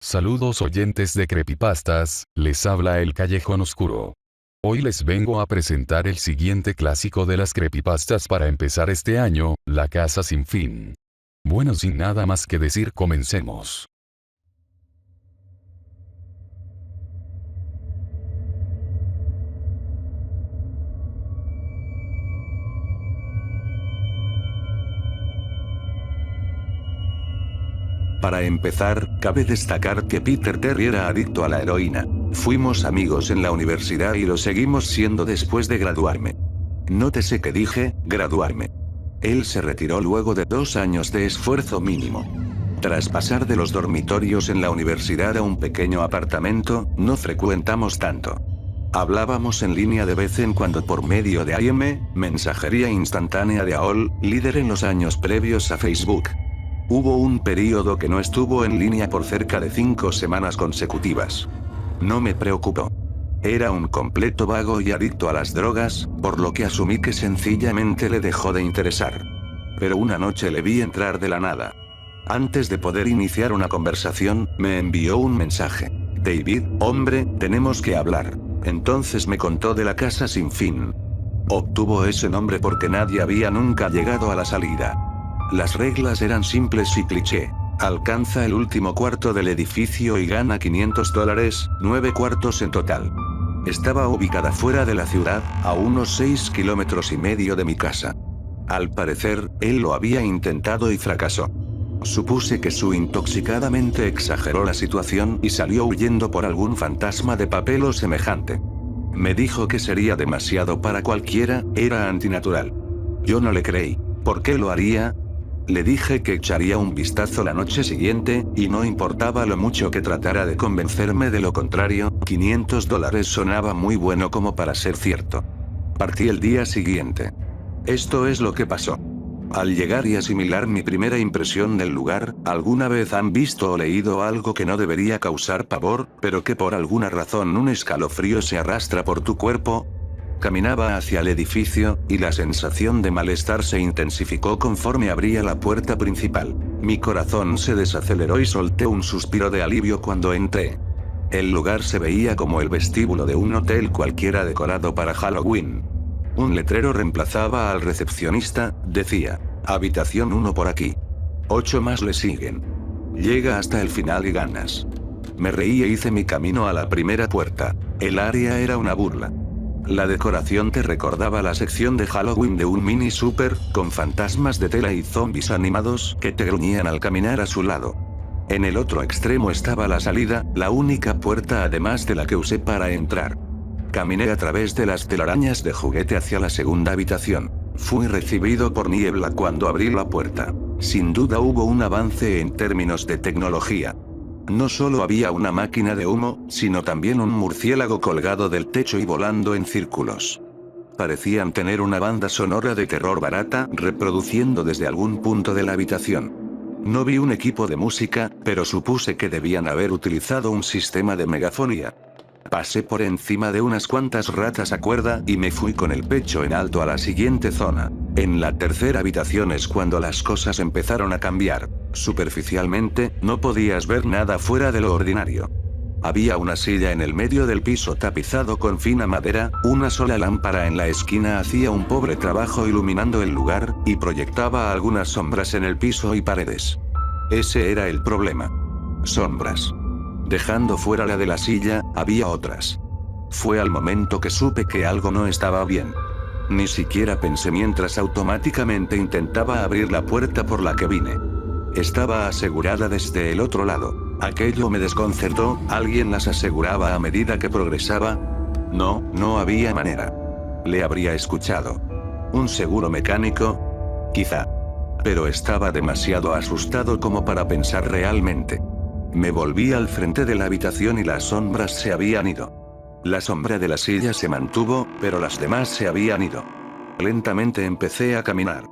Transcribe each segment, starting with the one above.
Saludos oyentes de Creepypastas, les habla el Callejón Oscuro. Hoy les vengo a presentar el siguiente clásico de las creepypastas para empezar este año, La Casa Sin Fin. Bueno, sin nada más que decir, comencemos. Para empezar, cabe destacar que Peter Terry era adicto a la heroína. Fuimos amigos en la universidad y lo seguimos siendo después de graduarme. Nótese que dije, graduarme. Él se retiró luego de 2 años de esfuerzo mínimo. Tras pasar de los dormitorios en la universidad a un pequeño apartamento, no frecuentamos tanto. Hablábamos en línea de vez en cuando por medio de IM, mensajería instantánea de AOL, líder en los años previos a Facebook. Hubo un período que no estuvo en línea por cerca de 5 semanas consecutivas. No me preocupó. Era un completo vago y adicto a las drogas, por lo que asumí que sencillamente le dejó de interesar. Pero una noche le vi entrar de la nada. Antes de poder iniciar una conversación, me envió un mensaje. David, hombre, tenemos que hablar. Entonces me contó de La Casa Sin Fin. Obtuvo ese nombre porque nadie había nunca llegado a la salida. Las reglas eran simples y cliché. Alcanza el último cuarto del edificio y gana $500, 9 cuartos en total. Estaba ubicada fuera de la ciudad, a unos 6,5 kilómetros de mi casa. Al parecer, él lo había intentado y fracasó. Supuse que su intoxicadamente exageró la situación y salió huyendo por algún fantasma de papel o semejante. Me dijo que sería demasiado para cualquiera, era antinatural. Yo no le creí. ¿Por qué lo haría? Le dije que echaría un vistazo la noche siguiente, y no importaba lo mucho que tratara de convencerme de lo contrario, $500 sonaba muy bueno como para ser cierto. Partí el día siguiente. Esto es lo que pasó. Al llegar y asimilar mi primera impresión del lugar, ¿alguna vez han visto o leído algo que no debería causar pavor, pero que por alguna razón un escalofrío se arrastra por tu cuerpo? Caminaba hacia el edificio, y la sensación de malestar se intensificó conforme abría la puerta principal. Mi corazón se desaceleró y solté un suspiro de alivio cuando entré. El lugar se veía como el vestíbulo de un hotel cualquiera decorado para Halloween. Un letrero reemplazaba al recepcionista, decía, habitación 1 por aquí. 8 más le siguen. Llega hasta el final y ganas. Me reí e hice mi camino a la primera puerta. El área era una burla. La decoración te recordaba la sección de Halloween de un mini super, con fantasmas de tela y zombies animados que te gruñían al caminar a su lado. En el otro extremo estaba la salida, la única puerta además de la que usé para entrar. Caminé a través de las telarañas de juguete hacia la segunda habitación. Fui recibido por niebla cuando abrí la puerta. Sin duda hubo un avance en términos de tecnología. No solo había una máquina de humo, sino también un murciélago colgado del techo y volando en círculos. Parecían tener una banda sonora de terror barata reproduciendo desde algún punto de la habitación. No vi un equipo de música, pero supuse que debían haber utilizado un sistema de megafonía. Pasé por encima de unas cuantas ratas a cuerda y me fui con el pecho en alto a la siguiente zona. En la tercera habitación es cuando las cosas empezaron a cambiar. Superficialmente, no podías ver nada fuera de lo ordinario. Había una silla en el medio del piso tapizado con fina madera, una sola lámpara en la esquina hacía un pobre trabajo iluminando el lugar, y proyectaba algunas sombras en el piso y paredes. Ese era el problema. Sombras. Dejando fuera la de la silla, había otras. Fue al momento que supe que algo no estaba bien. Ni siquiera pensé mientras automáticamente intentaba abrir la puerta por la que vine. Estaba asegurada desde el otro lado. Aquello me desconcertó, alguien las aseguraba a medida que progresaba. No había manera. Le habría escuchado. ¿Un seguro mecánico? Quizá. Pero estaba demasiado asustado como para pensar realmente. Me volví al frente de la habitación y las sombras se habían ido. La sombra de la silla se mantuvo, pero las demás se habían ido. Lentamente empecé a caminar.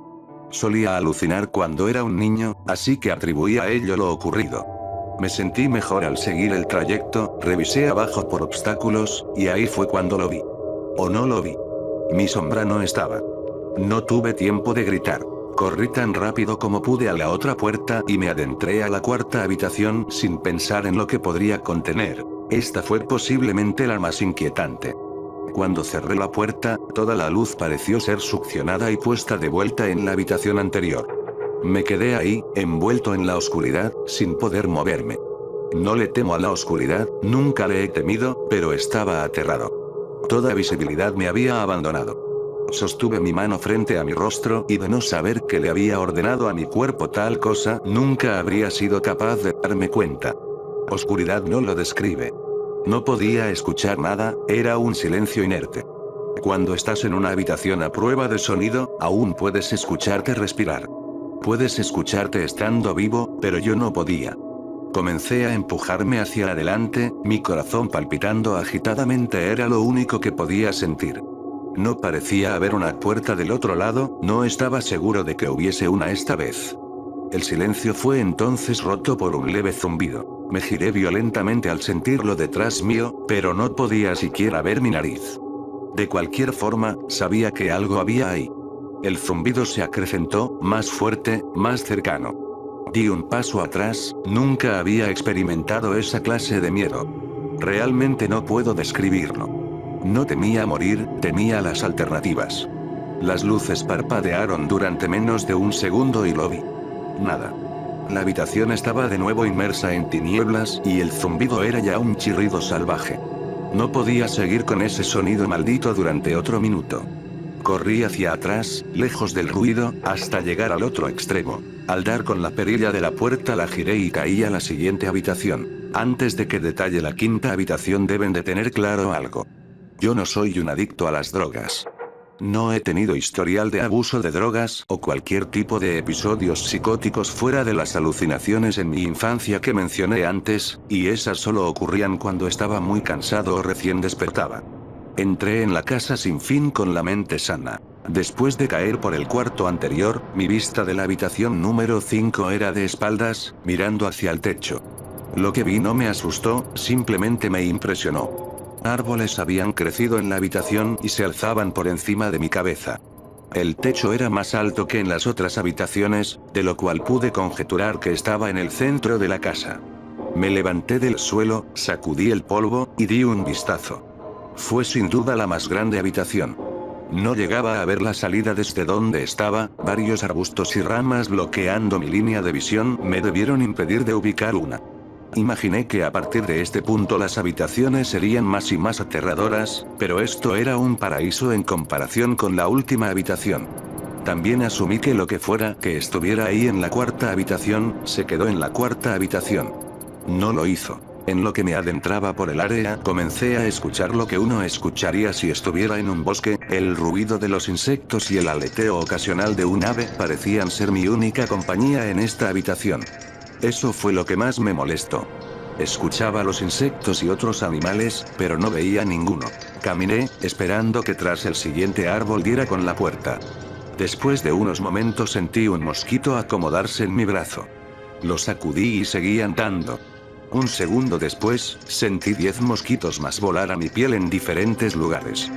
Solía alucinar cuando era un niño, así que atribuí a ello lo ocurrido. Me sentí mejor al seguir el trayecto, revisé abajo por obstáculos, y ahí fue cuando lo vi. O no lo vi. Mi sombra no estaba. No tuve tiempo de gritar. Corrí tan rápido como pude a la otra puerta y me adentré a la cuarta habitación sin pensar en lo que podría contener. Esta fue posiblemente la más inquietante. Cuando cerré la puerta, toda la luz pareció ser succionada y puesta de vuelta en la habitación anterior. Me quedé ahí, envuelto en la oscuridad, sin poder moverme. No le temo a la oscuridad, nunca le he temido, pero estaba aterrado. Toda visibilidad me había abandonado. Sostuve mi mano frente a mi rostro y de no saber que le había ordenado a mi cuerpo tal cosa, nunca habría sido capaz de darme cuenta. Oscuridad no lo describe. No podía escuchar nada, era un silencio inerte. Cuando estás en una habitación a prueba de sonido, aún puedes escucharte respirar. Puedes escucharte estando vivo, pero yo no podía. Comencé a empujarme hacia adelante, mi corazón palpitando agitadamente era lo único que podía sentir. No parecía haber una puerta del otro lado, no estaba seguro de que hubiese una esta vez. El silencio fue entonces roto por un leve zumbido. Me giré violentamente al sentirlo detrás mío, pero no podía siquiera ver mi nariz. De cualquier forma, sabía que algo había ahí. El zumbido se acrecentó, más fuerte, más cercano. Di un paso atrás, nunca había experimentado esa clase de miedo. Realmente no puedo describirlo. No temía morir, temía las alternativas. Las luces parpadearon durante menos de un segundo y lo vi. Nada. La habitación estaba de nuevo inmersa en tinieblas y el zumbido era ya un chirrido salvaje. No podía seguir con ese sonido maldito durante otro minuto. Corrí hacia atrás, lejos del ruido, hasta llegar al otro extremo. Al dar con la perilla de la puerta la giré y caí a la siguiente habitación. Antes de que detalle la quinta habitación deben de tener claro algo. Yo no soy un adicto a las drogas. No he tenido historial de abuso de drogas o cualquier tipo de episodios psicóticos fuera de las alucinaciones en mi infancia que mencioné antes, y esas solo ocurrían cuando estaba muy cansado o recién despertaba. Entré en la casa sin fin con la mente sana. Después de caer por el cuarto anterior, mi vista de la habitación número 5 era de espaldas, mirando hacia el techo. Lo que vi no me asustó, simplemente me impresionó. Árboles habían crecido en la habitación y se alzaban por encima de mi cabeza. El techo era más alto que en las otras habitaciones, de lo cual pude conjeturar que estaba en el centro de la casa. Me levanté del suelo, sacudí el polvo, y di un vistazo. Fue sin duda la más grande habitación. No llegaba a ver la salida desde donde estaba, varios arbustos y ramas bloqueando mi línea de visión me debieron impedir de ubicar una. Imaginé que a partir de este punto las habitaciones serían más y más aterradoras, pero esto era un paraíso en comparación con la última habitación. También asumí que lo que fuera que estuviera ahí en la cuarta habitación, se quedó en la cuarta habitación. No lo hizo. En lo que me adentraba por el área, comencé a escuchar lo que uno escucharía si estuviera en un bosque, el ruido de los insectos y el aleteo ocasional de un ave parecían ser mi única compañía en esta habitación. Eso fue lo que más me molestó. Escuchaba los insectos y otros animales, pero no veía ninguno. Caminé, esperando que tras el siguiente árbol diera con la puerta. Después de unos momentos sentí un mosquito acomodarse en mi brazo. Lo sacudí y seguí andando. Un segundo después, sentí 10 mosquitos más volar a mi piel en diferentes lugares.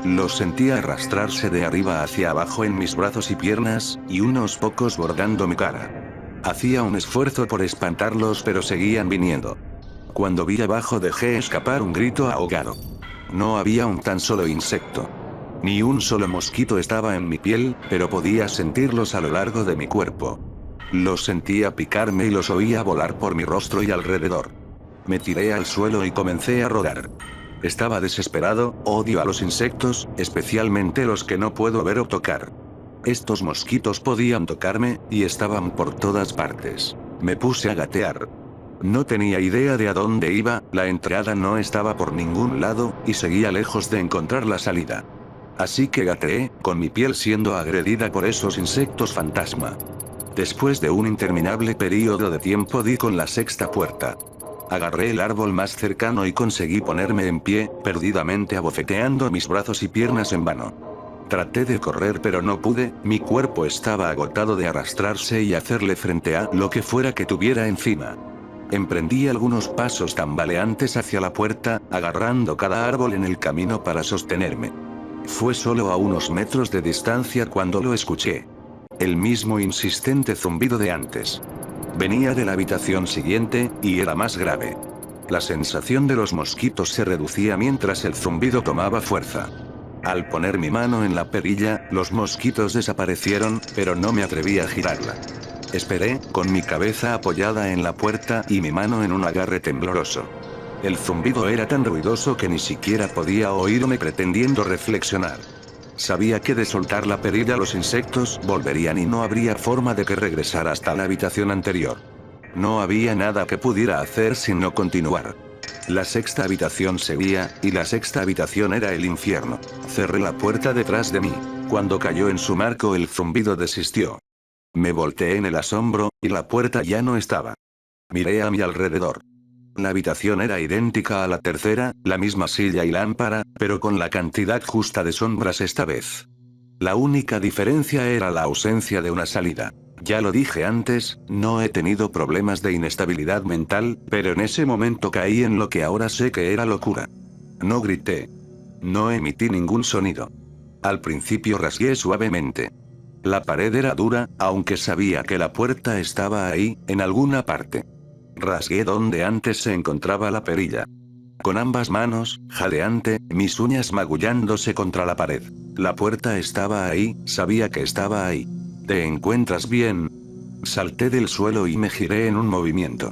Los sentí arrastrarse de arriba hacia abajo en mis brazos y piernas, y unos pocos bordando mi cara. Hacía un esfuerzo por espantarlos pero seguían viniendo. Cuando vi abajo dejé escapar un grito ahogado. No había un tan solo insecto. Ni un solo mosquito estaba en mi piel, pero podía sentirlos a lo largo de mi cuerpo. Los sentía picarme y los oía volar por mi rostro y alrededor. Me tiré al suelo y comencé a rodar. Estaba desesperado, odio a los insectos, especialmente los que no puedo ver o tocar. Estos mosquitos podían tocarme, y estaban por todas partes. Me puse a gatear. No tenía idea de a dónde iba, la entrada no estaba por ningún lado, y seguía lejos de encontrar la salida. Así que gateé, con mi piel siendo agredida por esos insectos fantasma. Después de un interminable periodo de tiempo di con la sexta puerta. Agarré el árbol más cercano y conseguí ponerme en pie, perdidamente abofeteando mis brazos y piernas en vano. Traté de correr pero no pude, mi cuerpo estaba agotado de arrastrarse y hacerle frente a lo que fuera que tuviera encima. Emprendí algunos pasos tambaleantes hacia la puerta, agarrando cada árbol en el camino para sostenerme. Fue solo a unos metros de distancia cuando lo escuché. El mismo insistente zumbido de antes. Venía de la habitación siguiente, y era más grave. La sensación de los mosquitos se reducía mientras el zumbido tomaba fuerza. Al poner mi mano en la perilla, los mosquitos desaparecieron, pero no me atreví a girarla. Esperé, con mi cabeza apoyada en la puerta y mi mano en un agarre tembloroso. El zumbido era tan ruidoso que ni siquiera podía oírme pretendiendo reflexionar. Sabía que de soltar la perilla los insectos volverían y no habría forma de que regresara hasta la habitación anterior. No había nada que pudiera hacer sino continuar. La sexta habitación seguía, y la sexta habitación era el infierno. Cerré la puerta detrás de mí. Cuando cayó en su marco el zumbido desistió. Me volteé en el asombro, y la puerta ya no estaba. Miré a mi alrededor. La habitación era idéntica a la tercera, la misma silla y lámpara, pero con la cantidad justa de sombras esta vez. La única diferencia era la ausencia de una salida. Ya lo dije antes, no he tenido problemas de inestabilidad mental, pero en ese momento caí en lo que ahora sé que era locura. No grité. No emití ningún sonido. Al principio rasgué suavemente. La pared era dura, aunque sabía que la puerta estaba ahí, en alguna parte. Rasgué donde antes se encontraba la perilla. Con ambas manos, jadeante, mis uñas magullándose contra la pared. La puerta estaba ahí, sabía que estaba ahí. ¿Te encuentras bien? Salté del suelo y me giré en un movimiento.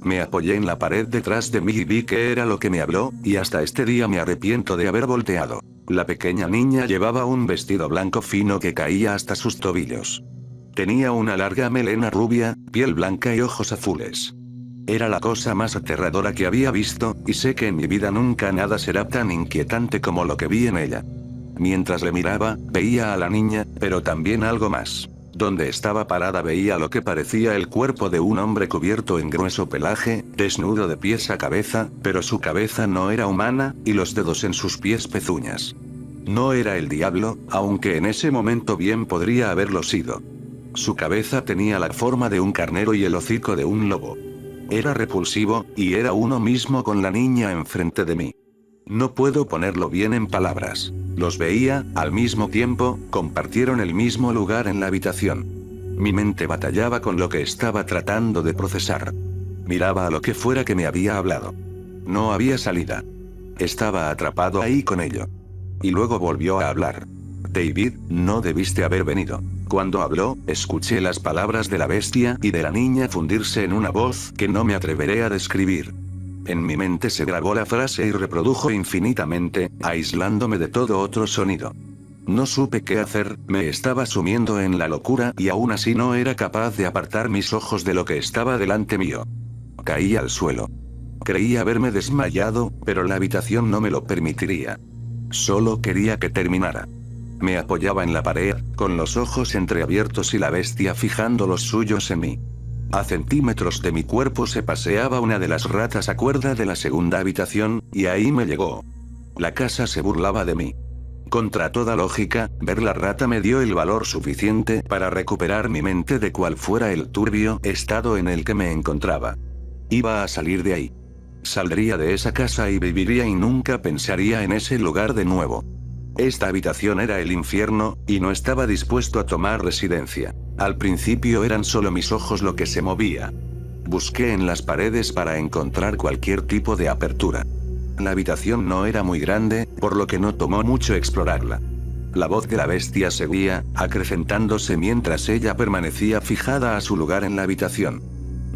Me apoyé en la pared detrás de mí y vi que era lo que me habló, y hasta este día me arrepiento de haber volteado. La pequeña niña llevaba un vestido blanco fino que caía hasta sus tobillos. Tenía una larga melena rubia, piel blanca y ojos azules. Era la cosa más aterradora que había visto, y sé que en mi vida nunca nada será tan inquietante como lo que vi en ella. Mientras le miraba, veía a la niña, pero también algo más. Donde estaba parada veía lo que parecía el cuerpo de un hombre cubierto en grueso pelaje, desnudo de pies a cabeza, pero su cabeza no era humana, y los dedos en sus pies pezuñas. No era el diablo, aunque en ese momento bien podría haberlo sido. Su cabeza tenía la forma de un carnero y el hocico de un lobo. Era repulsivo, y era uno mismo con la niña enfrente de mí. No puedo ponerlo bien en palabras. Los veía, al mismo tiempo, compartieron el mismo lugar en la habitación. Mi mente batallaba con lo que estaba tratando de procesar. Miraba a lo que fuera que me había hablado. No había salida. Estaba atrapado ahí con ello. Y luego volvió a hablar. David, no debiste haber venido. Cuando habló, escuché las palabras de la bestia y de la niña fundirse en una voz que no me atreveré a describir. En mi mente se grabó la frase y reprodujo infinitamente, aislándome de todo otro sonido. No supe qué hacer, me estaba sumiendo en la locura y aún así no era capaz de apartar mis ojos de lo que estaba delante mío. Caí al suelo. Creí haberme desmayado, pero la habitación no me lo permitiría. Solo quería que terminara. Me apoyaba en la pared, con los ojos entreabiertos y la bestia fijando los suyos en mí. A centímetros de mi cuerpo se paseaba una de las ratas a cuerda de la segunda habitación, y ahí me llegó. La casa se burlaba de mí. Contra toda lógica, ver la rata me dio el valor suficiente para recuperar mi mente de cual fuera el turbio estado en el que me encontraba. Iba a salir de ahí. Saldría de esa casa y viviría y nunca pensaría en ese lugar de nuevo. Esta habitación era el infierno, y no estaba dispuesto a tomar residencia. Al principio eran solo mis ojos lo que se movía. Busqué en las paredes para encontrar cualquier tipo de apertura. La habitación no era muy grande, por lo que no tomó mucho explorarla. La voz de la bestia seguía, acrecentándose mientras ella permanecía fijada a su lugar en la habitación.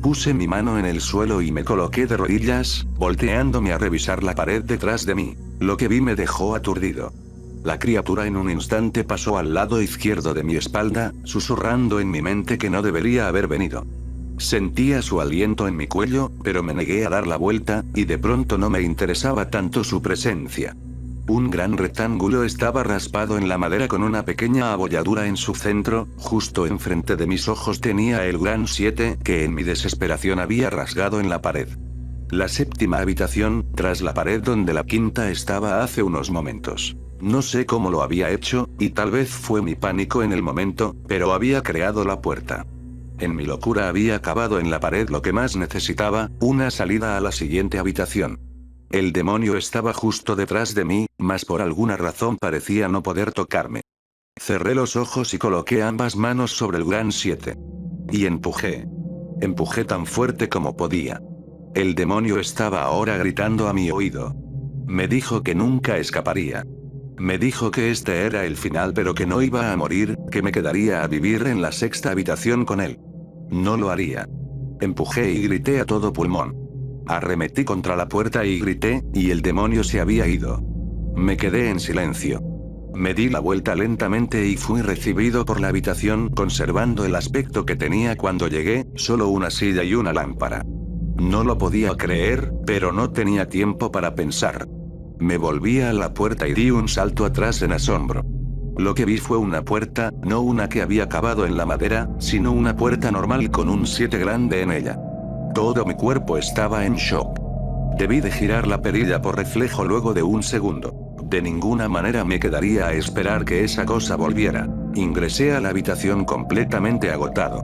Puse mi mano en el suelo y me coloqué de rodillas, volteándome a revisar la pared detrás de mí. Lo que vi me dejó aturdido. La criatura en un instante pasó al lado izquierdo de mi espalda, susurrando en mi mente que no debería haber venido. Sentía su aliento en mi cuello, pero me negué a dar la vuelta, y de pronto no me interesaba tanto su presencia. Un gran rectángulo estaba raspado en la madera con una pequeña abolladura en su centro, justo enfrente de mis ojos tenía el gran 7 que en mi desesperación había rasgado en la pared. La séptima habitación, tras la pared donde la quinta estaba hace unos momentos. No sé cómo lo había hecho, y tal vez fue mi pánico en el momento, pero había creado la puerta. En mi locura había cavado en la pared lo que más necesitaba, una salida a la siguiente habitación. El demonio estaba justo detrás de mí, mas por alguna razón parecía no poder tocarme. Cerré los ojos y coloqué ambas manos sobre el gran 7. Y empujé. Empujé tan fuerte como podía. El demonio estaba ahora gritando a mi oído. Me dijo que nunca escaparía. Me dijo que este era el final, pero que no iba a morir, que me quedaría a vivir en la 6ª habitación con él. No lo haría. Empujé y grité a todo pulmón. Arremetí contra la puerta y grité, y el demonio se había ido. Me quedé en silencio. Me di la vuelta lentamente y fui recibido por la habitación conservando el aspecto que tenía cuando llegué, solo una silla y una lámpara. No lo podía creer, pero no tenía tiempo para pensar. Me volví a la puerta y di un salto atrás en asombro. Lo que vi fue una puerta, no una que había cavado en la madera, sino una puerta normal con un 7 grande en ella. Todo mi cuerpo estaba en shock. Debí de girar la perilla por reflejo luego de un segundo. De ninguna manera me quedaría a esperar que esa cosa volviera. Ingresé a la habitación completamente agotado.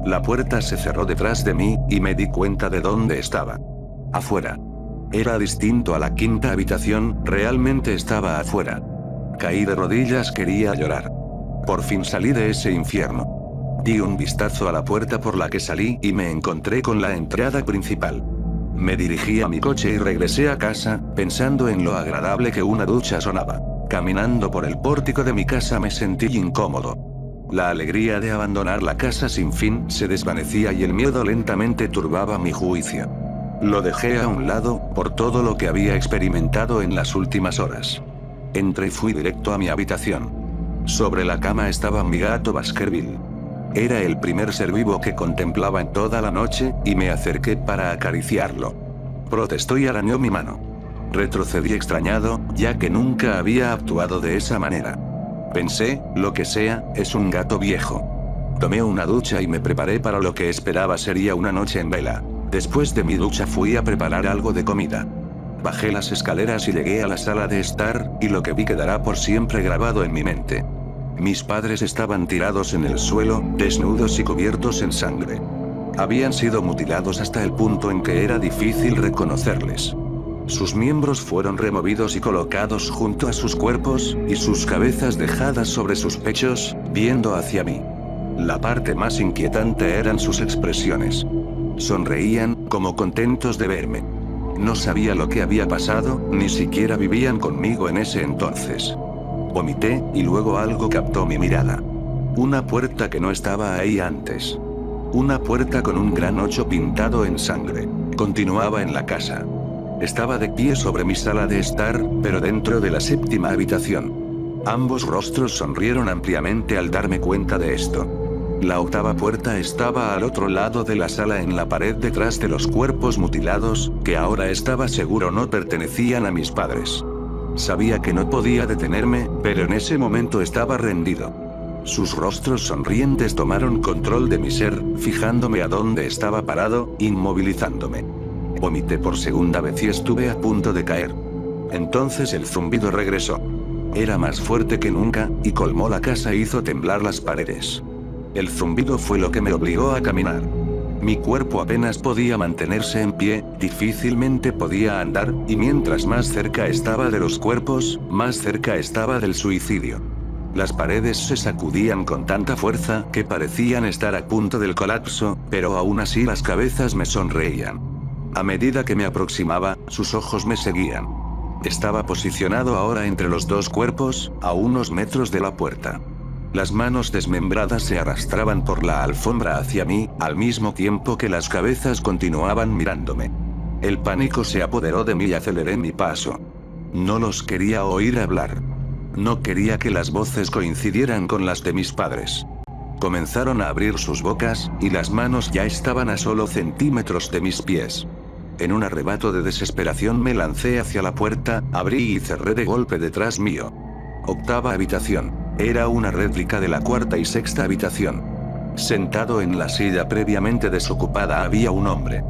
La puerta se cerró detrás de mí, y me di cuenta de dónde estaba. Afuera. Era distinto a la 5ª habitación, realmente estaba afuera. Caí de rodillas, quería llorar. Por fin salí de ese infierno. Di un vistazo a la puerta por la que salí y me encontré con la entrada principal. Me dirigí a mi coche y regresé a casa, pensando en lo agradable que una ducha sonaba. Caminando por el pórtico de mi casa me sentí incómodo. La alegría de abandonar la casa sin fin se desvanecía y el miedo lentamente turbaba mi juicio. Lo dejé a un lado, por todo lo que había experimentado en las últimas horas. Entré y fui directo a mi habitación. Sobre la cama estaba mi gato Baskerville. Era el primer ser vivo que contemplaba en toda la noche, y me acerqué para acariciarlo. Protestó y arañó mi mano. Retrocedí extrañado, ya que nunca había actuado de esa manera. Pensé, lo que sea, es un gato viejo. Tomé una ducha y me preparé para lo que esperaba sería una noche en vela. Después de mi ducha fui a preparar algo de comida. Bajé las escaleras y llegué a la sala de estar, y lo que vi quedará por siempre grabado en mi mente. Mis padres estaban tirados en el suelo, desnudos y cubiertos en sangre. Habían sido mutilados hasta el punto en que era difícil reconocerles. Sus miembros fueron removidos y colocados junto a sus cuerpos, y sus cabezas dejadas sobre sus pechos, viendo hacia mí. La parte más inquietante eran sus expresiones. Sonreían, como contentos de verme. No sabía lo que había pasado, ni siquiera vivían conmigo en ese entonces. Vomité, y luego algo captó mi mirada. Una puerta que no estaba ahí antes. Una puerta con un gran 8 pintado en sangre. Continuaba en la casa. Estaba de pie sobre mi sala de estar, pero dentro de la 7ª habitación. Ambos rostros sonrieron ampliamente al darme cuenta de esto. La 8ª puerta estaba al otro lado de la sala en la pared detrás de los cuerpos mutilados, que ahora estaba seguro no pertenecían a mis padres. Sabía que no podía detenerme, pero en ese momento estaba rendido. Sus rostros sonrientes tomaron control de mi ser, fijándome a dónde estaba parado, inmovilizándome. Vomité por segunda vez y estuve a punto de caer. Entonces el zumbido regresó. Era más fuerte que nunca, y colmó la casa e hizo temblar las paredes. El zumbido fue lo que me obligó a caminar. Mi cuerpo apenas podía mantenerse en pie, difícilmente podía andar, y mientras más cerca estaba de los cuerpos, más cerca estaba del suicidio. Las paredes se sacudían con tanta fuerza que parecían estar a punto del colapso, pero aún así las cabezas me sonreían. A medida que me aproximaba, sus ojos me seguían. Estaba posicionado ahora entre los dos cuerpos, a unos metros de la puerta. Las manos desmembradas se arrastraban por la alfombra hacia mí, al mismo tiempo que las cabezas continuaban mirándome. El pánico se apoderó de mí y aceleré mi paso. No los quería oír hablar. No quería que las voces coincidieran con las de mis padres. Comenzaron a abrir sus bocas, y las manos ya estaban a solo centímetros de mis pies. En un arrebato de desesperación me lancé hacia la puerta, abrí y cerré de golpe detrás mío. 8ª habitación. Era una réplica de la 4ª y 6ª habitación. Sentado en la silla previamente desocupada había un hombre.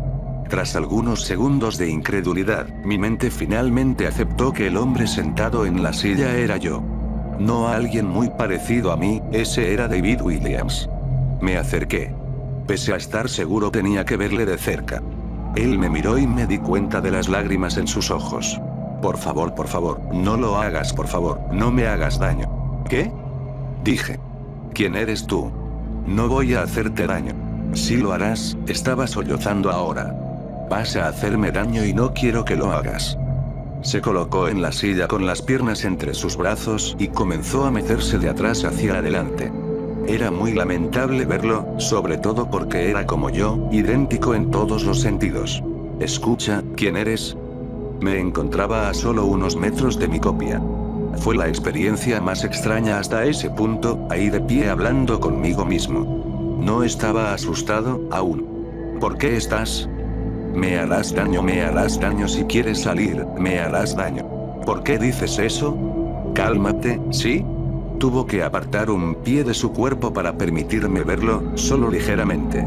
Tras algunos segundos de incredulidad, mi mente finalmente aceptó que el hombre sentado en la silla era yo. No a alguien muy parecido a mí, ese era David Williams. Me acerqué. Pese a estar seguro tenía que verle de cerca. Él me miró y me di cuenta de las lágrimas en sus ojos. Por favor, no lo hagas, por favor, no me hagas daño. ¿Qué? dije. ¿Quién eres tú? No voy a hacerte daño. Si lo harás, estaba sollozando ahora. Vas a hacerme daño y no quiero que lo hagas. Se colocó en la silla con las piernas entre sus brazos y comenzó a mecerse de atrás hacia adelante. Era muy lamentable verlo, sobre todo porque era como yo, idéntico en todos los sentidos. Escucha, ¿quién eres? Me encontraba a solo unos metros de mi copia. Fue la experiencia más extraña hasta ese punto, ahí de pie hablando conmigo mismo. No estaba asustado, aún. ¿Por qué estás? Me harás daño si quieres salir, me harás daño. ¿Por qué dices eso? Cálmate, ¿sí? Tuvo que apartar un pie de su cuerpo para permitirme verlo, solo ligeramente.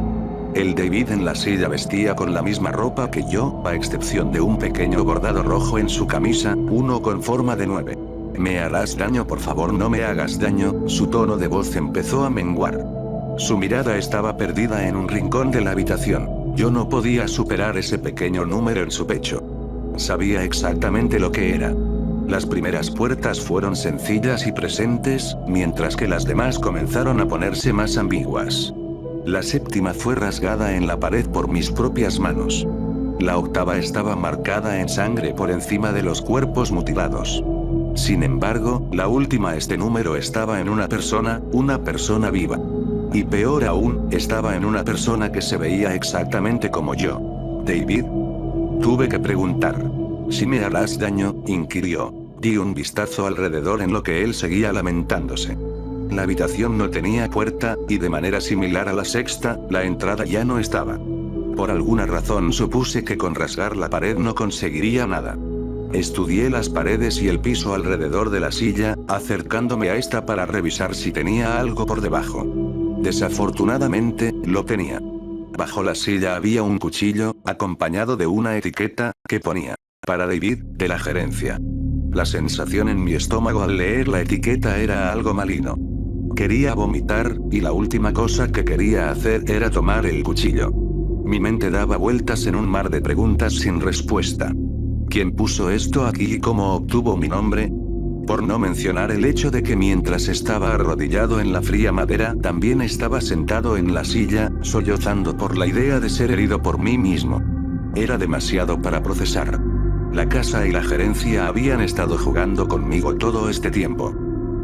El David en la silla vestía con la misma ropa que yo, a excepción de un pequeño bordado rojo en su camisa, uno con forma de 9. Me harás daño, por favor, no me hagas daño. Su tono de voz empezó a menguar. Su mirada estaba perdida en un rincón de la habitación. Yo no podía superar ese pequeño número en su pecho. Sabía exactamente lo que era. Las primeras puertas fueron sencillas y presentes, mientras que las demás comenzaron a ponerse más ambiguas. La séptima fue rasgada en la pared por mis propias manos. La octava estaba marcada en sangre por encima de los cuerpos mutilados. Sin embargo, la última, este número estaba en una persona viva. Y peor aún, estaba en una persona que se veía exactamente como yo. David. Tuve que preguntar. ¿Si me harás daño?, inquirió. Di un vistazo alrededor en lo que él seguía lamentándose. La habitación no tenía puerta, y de manera similar a la sexta, la entrada ya no estaba. Por alguna razón supuse que con rasgar la pared no conseguiría nada. Estudié las paredes y el piso alrededor de la silla, acercándome a esta para revisar si tenía algo por debajo. Desafortunadamente, lo tenía. Bajo la silla había un cuchillo, acompañado de una etiqueta, que ponía, para David, de la gerencia. La sensación en mi estómago al leer la etiqueta era algo maligno. Quería vomitar, y la última cosa que quería hacer era tomar el cuchillo. Mi mente daba vueltas en un mar de preguntas sin respuesta. ¿Quién puso esto aquí y cómo obtuvo mi nombre? Por no mencionar el hecho de que mientras estaba arrodillado en la fría madera, también estaba sentado en la silla, sollozando por la idea de ser herido por mí mismo. Era demasiado para procesar. La casa y la gerencia habían estado jugando conmigo todo este tiempo.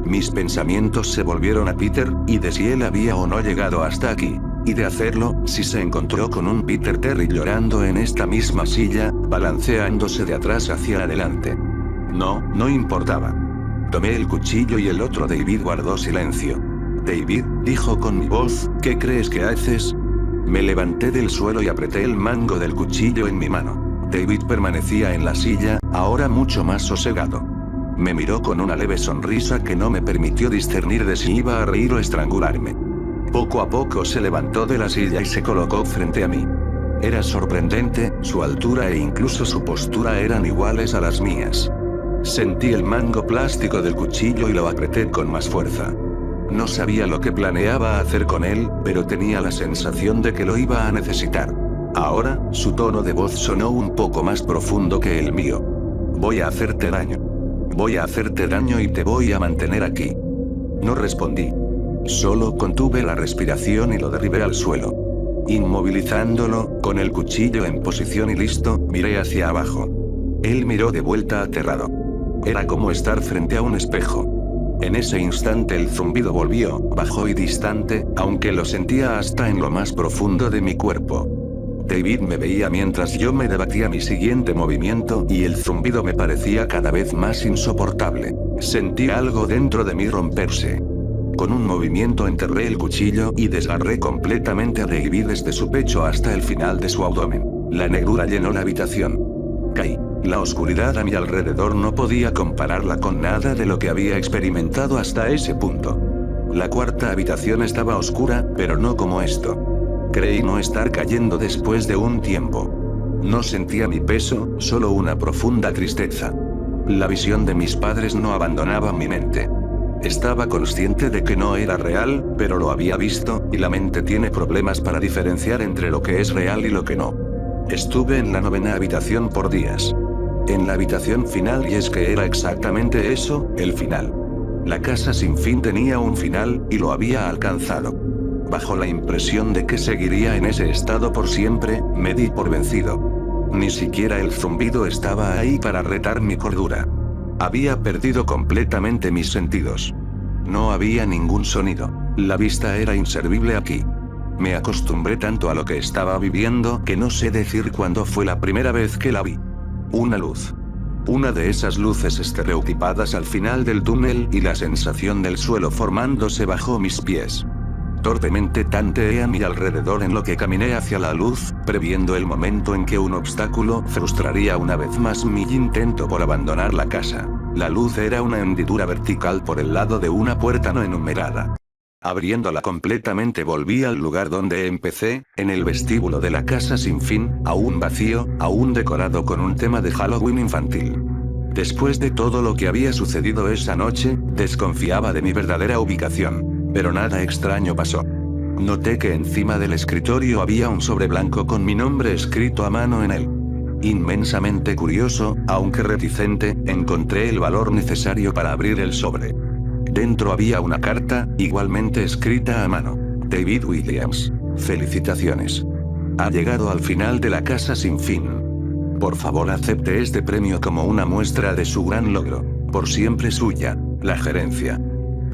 Mis pensamientos se volvieron a Peter, y de si él había o no llegado hasta aquí. Y de hacerlo, si se encontró con un Peter Terry llorando en esta misma silla, balanceándose de atrás hacia adelante. No importaba. Tomé el cuchillo y el otro David guardó silencio. David, dijo con mi voz, ¿qué crees que haces? Me levanté del suelo y apreté el mango del cuchillo en mi mano. David permanecía en la silla, ahora mucho más sosegado. Me miró con una leve sonrisa que no me permitió discernir de si iba a reír o estrangularme. Poco a poco se levantó de la silla y se colocó frente a mí. Era sorprendente, su altura e incluso su postura eran iguales a las mías. Sentí el mango plástico del cuchillo y lo apreté con más fuerza. No sabía lo que planeaba hacer con él, pero tenía la sensación de que lo iba a necesitar. Ahora, su tono de voz sonó un poco más profundo que el mío. Voy a hacerte daño. Voy a hacerte daño y te voy a mantener aquí. No respondí. Solo contuve la respiración y lo derribé al suelo. Inmovilizándolo, con el cuchillo en posición y listo, miré hacia abajo. Él miró de vuelta aterrado. Era como estar frente a un espejo. En ese instante el zumbido volvió, bajo y distante, aunque lo sentía hasta en lo más profundo de mi cuerpo. David me veía mientras yo me debatía mi siguiente movimiento y el zumbido me parecía cada vez más insoportable. Sentí algo dentro de mí romperse. Con un movimiento enterré el cuchillo y desgarré completamente a David desde su pecho hasta el final de su abdomen. La negrura llenó la habitación. Caí. La oscuridad a mi alrededor no podía compararla con nada de lo que había experimentado hasta ese punto. La cuarta habitación estaba oscura, pero no como esto. Creí no estar cayendo después de un tiempo. No sentía mi peso, solo una profunda tristeza. La visión de mis padres no abandonaba mi mente. Estaba consciente de que no era real, pero lo había visto, y la mente tiene problemas para diferenciar entre lo que es real y lo que no. Estuve en la 9ª habitación por días. En la habitación final, y es que era exactamente eso, el final. La casa sin fin tenía un final, y lo había alcanzado. Bajo la impresión de que seguiría en ese estado por siempre, me di por vencido. Ni siquiera el zumbido estaba ahí para retar mi cordura. Había perdido completamente mis sentidos. No había ningún sonido. La vista era inservible aquí. Me acostumbré tanto a lo que estaba viviendo que no sé decir cuándo fue la primera vez que la vi. Una luz. Una de esas luces estereotipadas al final del túnel y la sensación del suelo formándose bajo mis pies. Torpemente tanteé a mi alrededor en lo que caminé hacia la luz, previendo el momento en que un obstáculo frustraría una vez más mi intento por abandonar la casa. La luz era una hendidura vertical por el lado de una puerta no enumerada. Abriéndola completamente volví al lugar donde empecé, en el vestíbulo de la casa sin fin, aún vacío, aún decorado con un tema de Halloween infantil. Después de todo lo que había sucedido esa noche, desconfiaba de mi verdadera ubicación. Pero nada extraño pasó. Noté que encima del escritorio había un sobre blanco con mi nombre escrito a mano en él. Inmensamente curioso, aunque reticente, encontré el valor necesario para abrir el sobre. Dentro había una carta, igualmente escrita a mano. David Williams. Felicitaciones. Ha llegado al final de la casa sin fin. Por favor acepte este premio como una muestra de su gran logro. Por siempre suya, la gerencia.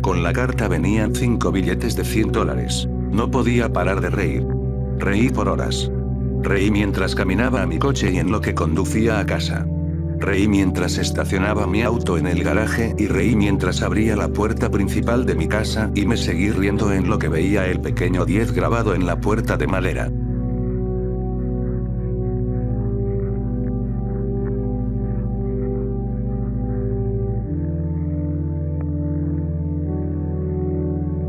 Con la carta venían 5 billetes de $100. No podía parar de reír. Reí por horas. Reí mientras caminaba a mi coche y en lo que conducía a casa. Reí mientras estacionaba mi auto en el garaje y reí mientras abría la puerta principal de mi casa y me seguí riendo en lo que veía el pequeño 10 grabado en la puerta de madera.